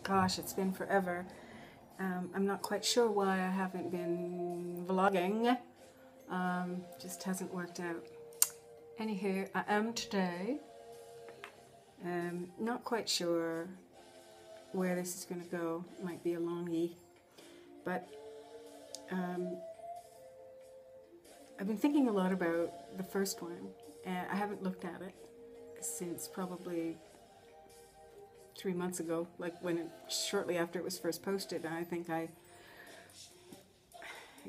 Gosh, it's been forever. I'm not quite sure why I haven't been vlogging. Just hasn't worked out. Anywho, I am today. Not quite sure where this is going to go. Might be a longie. But I've been thinking a lot about the first one. I haven't looked at it since probably 3 months ago, like shortly after it was first posted. And I think I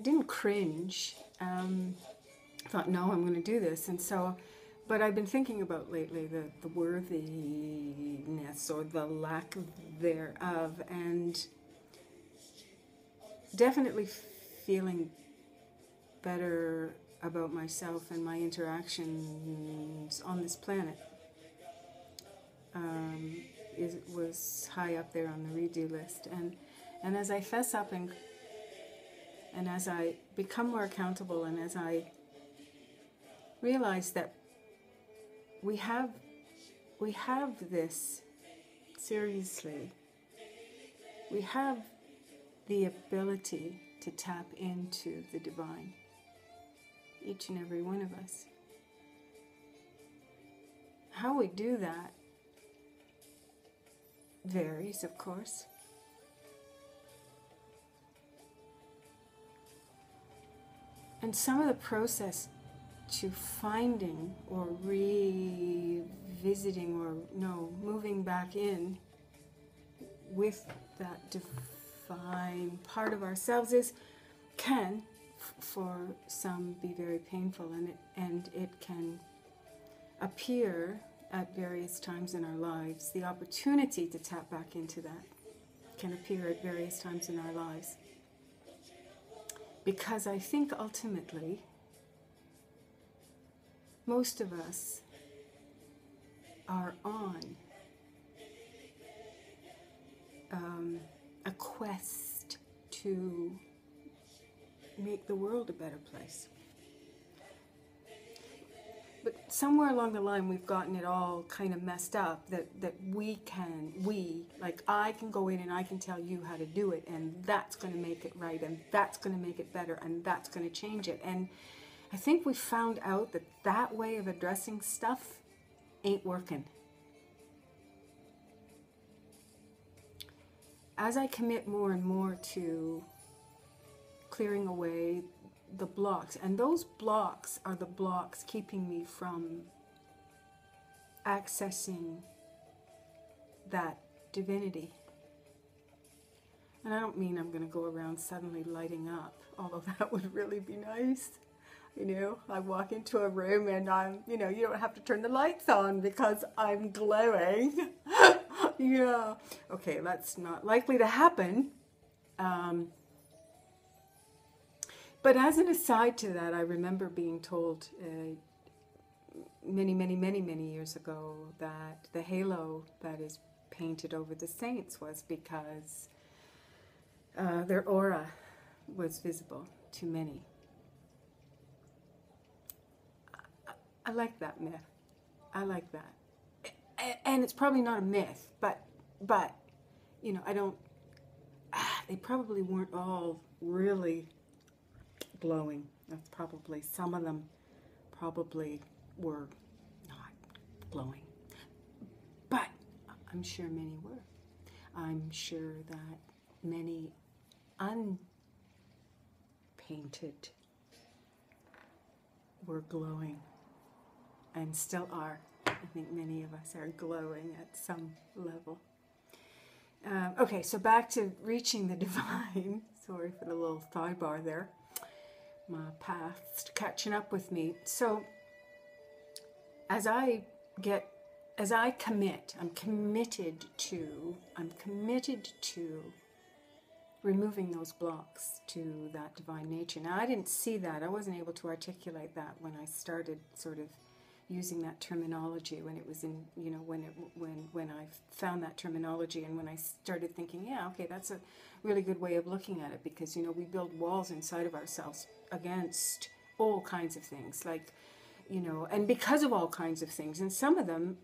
didn't cringe. Thought, no, I'm going to do this. And so, but I've been thinking about lately the worthiness or the lack thereof, and definitely feeling better about myself and my interactions on this planet. It was high up there on the redo list, and as I fess up and as I become more accountable, and as I realize that we have this, seriously, we have the ability to tap into the divine, each and every one of us. How we do that varies, of course. And some of the process to finding or revisiting or moving back in with that divine part of ourselves can for some be very painful, and it can appear at various times in our lives. The opportunity to tap back into that can appear at various times in our lives, because I think ultimately most of us are on a quest to make the world a better place. But somewhere along the line we've gotten it all kind of messed up, that I can go in and I can tell you how to do it, and that's going to make it right, and that's going to make it better, and that's going to change it. And I think we found out that way of addressing stuff ain't working. As I commit more and more to clearing away the blocks, and those blocks are the blocks keeping me from accessing that divinity. And I don't mean I'm going to go around suddenly lighting up, although that would really be nice. You know, I walk into a room and I'm, you don't have to turn the lights on because I'm glowing. Yeah. Okay, that's not likely to happen. But as an aside to that, I remember being told many years ago that the halo that is painted over the saints was because their aura was visible to many. I like that myth. I like that. And it's probably not a myth, but I don't, they probably weren't all really glowing. That's probably, some of them probably were not glowing. But I'm sure many were. I'm sure that many unpainted were glowing. And still are. I think many of us are glowing at some level. Okay, so back to reaching the divine. Sorry for the little thigh bar there. My past catching up with me. So as I commit, I'm committed to removing those blocks to that divine nature. Now, I didn't see that. I wasn't able to articulate that when I started sort of using that terminology, when it was in, when I found that terminology, and when I started thinking, yeah, okay, that's a really good way of looking at it, because, we build walls inside of ourselves against all kinds of things, like, and because of all kinds of things, and some of them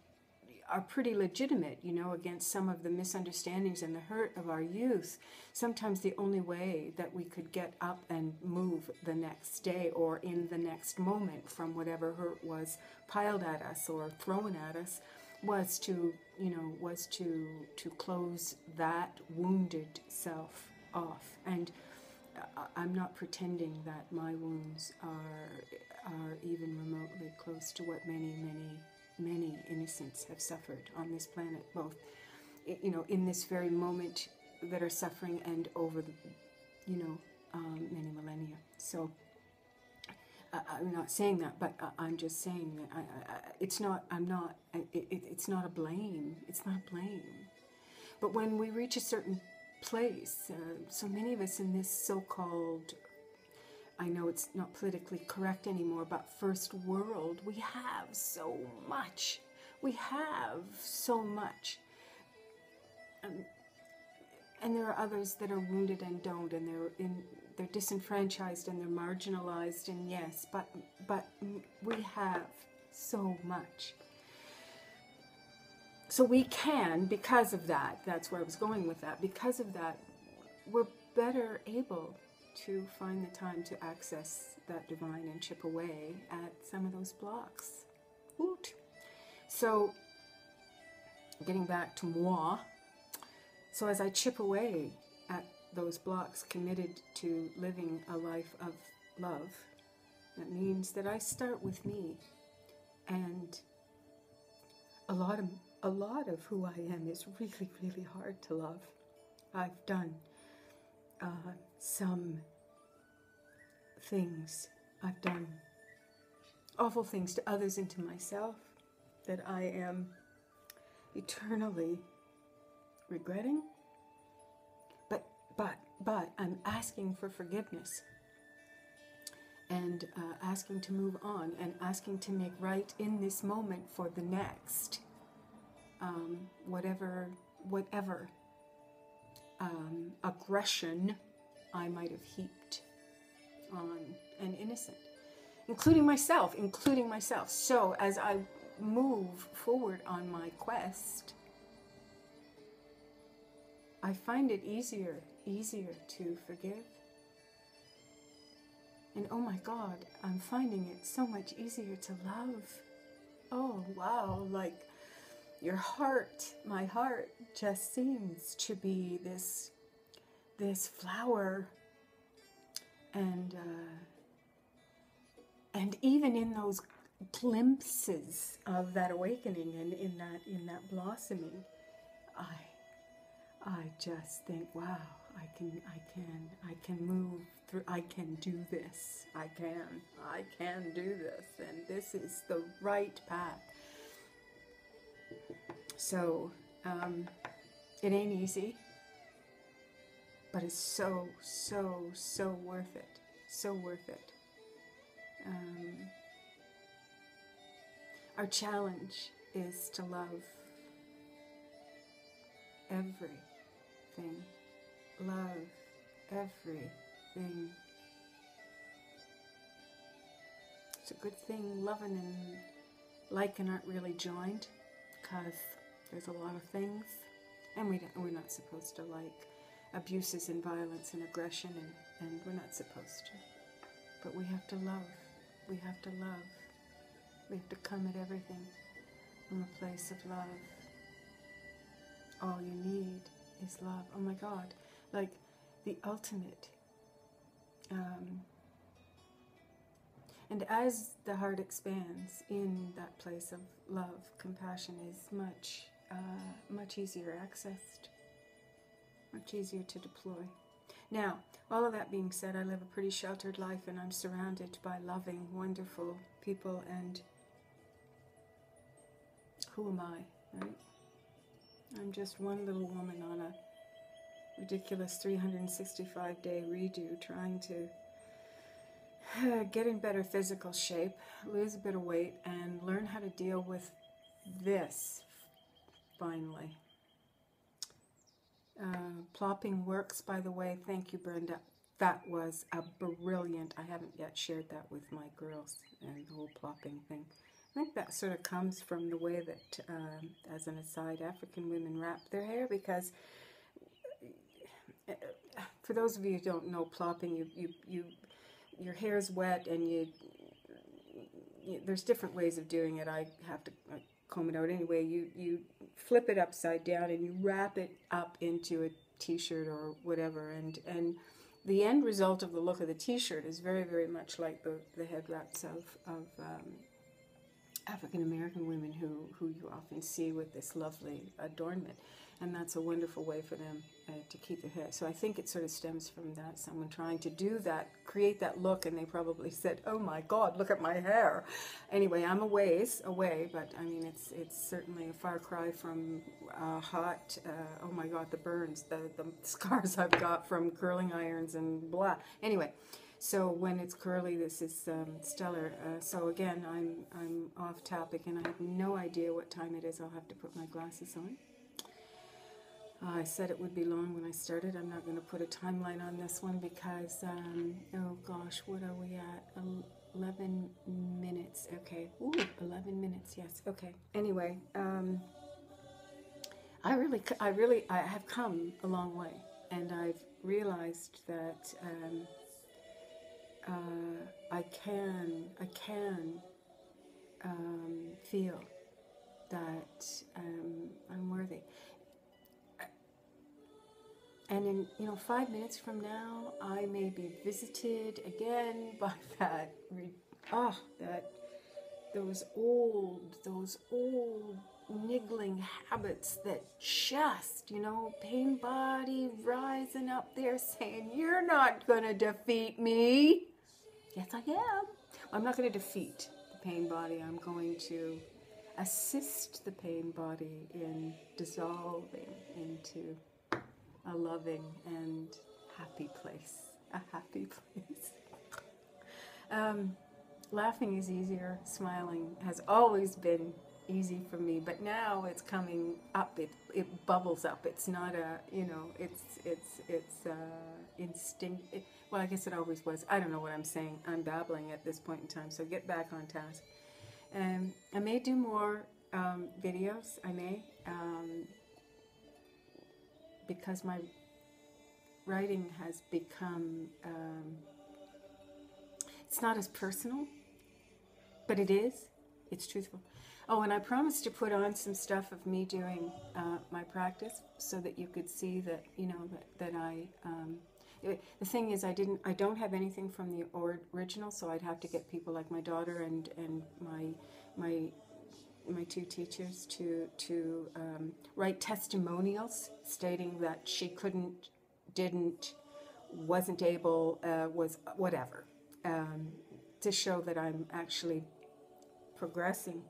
are pretty legitimate, you know, against some of the misunderstandings and the hurt of our youth. Sometimes the only way that we could get up and move the next day or in the next moment from whatever hurt was piled at us or thrown at us was to, you know, was to close that wounded self off. And I'm not pretending that my wounds are even remotely close to what many innocents have suffered on this planet, both, you know, in this very moment that are suffering and over the, you know, many millennia. So I'm not saying that, but I'm just saying that it's not a blame. It's not a blame. But when we reach a certain place, so many of us in this so-called, I know it's not politically correct anymore, but first world, we have so much. We have so much. And there are others that are wounded and don't, and they're disenfranchised and they're marginalized, and yes, but we have so much. So we can, because of that, that's where I was going with that, because of that, we're better able to find the time to access that divine and chip away at some of those blocks. Woot! So, getting back to moi, so as I chip away at those blocks, committed to living a life of love, that means that I start with me, and a lot of who I am is really, really hard to love. I've done some things. I've done awful things to others and to myself that I am eternally regretting. But I'm asking for forgiveness and asking to move on and asking to make right in this moment for the next. Whatever aggression I might have heaped on an innocent, including myself. So as I move forward on my quest, I find it easier to forgive. And oh my God, I'm finding it so much easier to love. Oh wow, like your heart, my heart just seems to be this flower, and even in those glimpses of that awakening and in that blossoming, I just think, wow, I can move through, I can do this, I can do this, and this is the right path. So, it ain't easy, but it's so worth it, so worth it. Our challenge is to love everything. Love everything. It's a good thing loving and liking aren't really joined, because there's a lot of things, and we're not supposed to like abuses and violence and aggression, and we're not supposed to. But we have to love. We have to love. We have to come at everything from a place of love. All you need is love. Oh my God, like the ultimate. And as the heart expands in that place of love, compassion is much easier accessed, much easier to deploy. Now, all of that being said, I live a pretty sheltered life, and I'm surrounded by loving, wonderful people, and who am I, right? I'm just one little woman on a ridiculous 365-day redo, trying to get in better physical shape, lose a bit of weight, and learn how to deal with this, finally. Plopping works, by the way. Thank you, Brenda. That was a brilliant, I haven't yet shared that with my girls, and the whole plopping thing. I think that sort of comes from the way that, as an aside, African women wrap their hair, because for those of you who don't know plopping, your hair's wet and there's different ways of doing it. I have to comb it out anyway. You flip it upside down and you wrap it up into a t-shirt or whatever, and the end result of the look of the t-shirt is very, very much like the head wraps of African American women who you often see with this lovely adornment, and that's a wonderful way for them to keep their hair. So I think it sort of stems from that, someone trying to do that, create that look, and they probably said, "Oh my God, look at my hair." Anyway, I'm a ways away, but I mean it's certainly a far cry from hot. Oh my God, the burns, the scars I've got from curling irons and blah. Anyway. So when it's curly, this is stellar. So again, I'm off topic, and I have no idea what time it is. I'll have to put my glasses on. I said it would be long when I started. I'm not going to put a timeline on this one because, oh gosh, what are we at? 11 minutes. Okay. Ooh, 11 minutes. Yes. Okay. Anyway, I have come a long way, and I've realized that. I can feel that I'm worthy, and in 5 minutes from now, I may be visited again by those old niggling habits that just, pain body rising up there saying, "You're not gonna defeat me." Yes, I am. I'm not going to defeat the pain body. I'm going to assist the pain body in dissolving into a loving and happy place. A happy place. Laughing is easier. Smiling has always been easy for me, but now it's coming up. It bubbles up. It's not a, it's instinct. Well, I guess it always was. I don't know what I'm saying. I'm babbling at this point in time, so get back on task. I may do more videos. I may, because my writing has become, it's not as personal, but it is. It's truthful. Oh, and I promised to put on some stuff of me doing my practice so that you could see that, that I... the thing is, I don't have anything from the original, so I'd have to get people like my daughter and my two teachers to write testimonials stating that she couldn't, didn't, wasn't able, was whatever, to show that I'm actually progressing.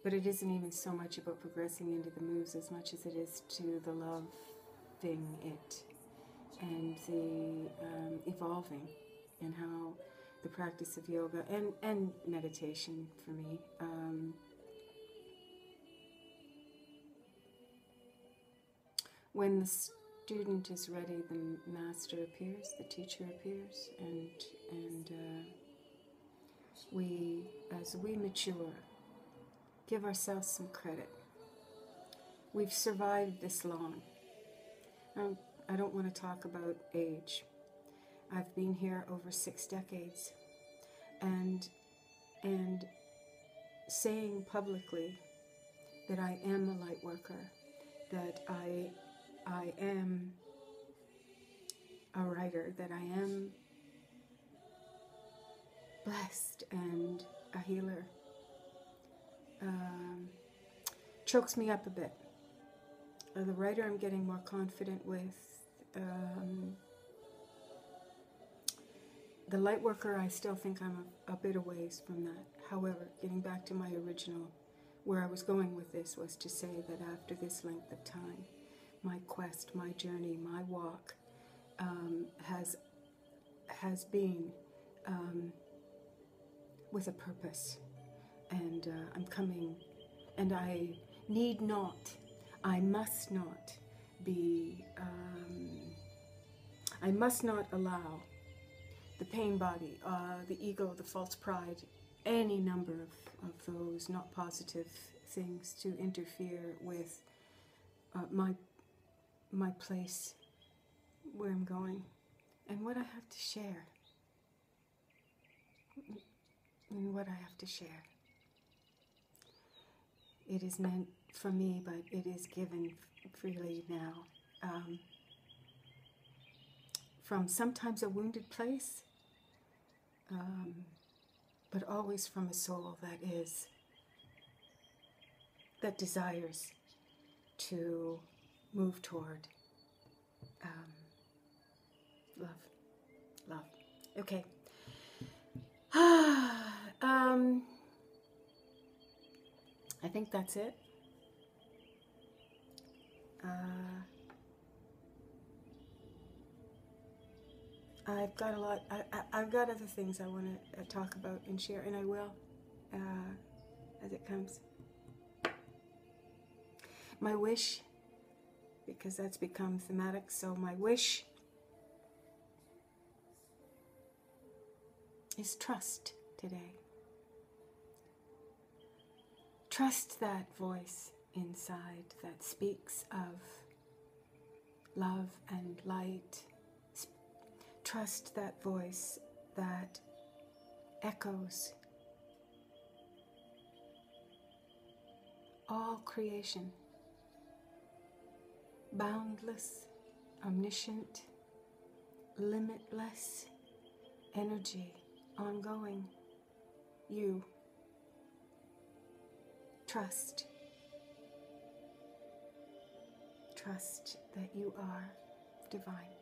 But it isn't even so much about progressing into the moves as much as it is to the loving it and the evolving, and how the practice of yoga and meditation for me when the student is ready, the master appears, the teacher appears, and we, as we mature, give ourselves some credit. We've survived this long. I don't want to talk about age. I've been here over 6 decades, and saying publicly that I am a light worker, that I am a writer, that I am blessed and a healer, chokes me up a bit. The writer I'm getting more confident with. The light worker, I still think I'm a bit a ways from that. However, getting back to my original, where I was going with this was to say that after this length of time, my quest, my journey, my walk has been with a purpose. And I'm coming, and I need not, I must not be, I must not allow the pain body, the ego, the false pride, any number of those not positive things to interfere with my place where I'm going and what I have to share. And what I have to share. It is meant for me, but it is given freely now. From sometimes a wounded place, but always from a soul that desires to move toward love. Love. Okay. I think that's it. I've got a lot. I've got other things I want to talk about and share, and I will as it comes. My wish, because that's become thematic. So my wish is trust today. Trust that voice inside that speaks of love and light. Trust that voice that echoes all creation. Boundless, omniscient, limitless energy, ongoing. You. Trust. Trust that you are divine.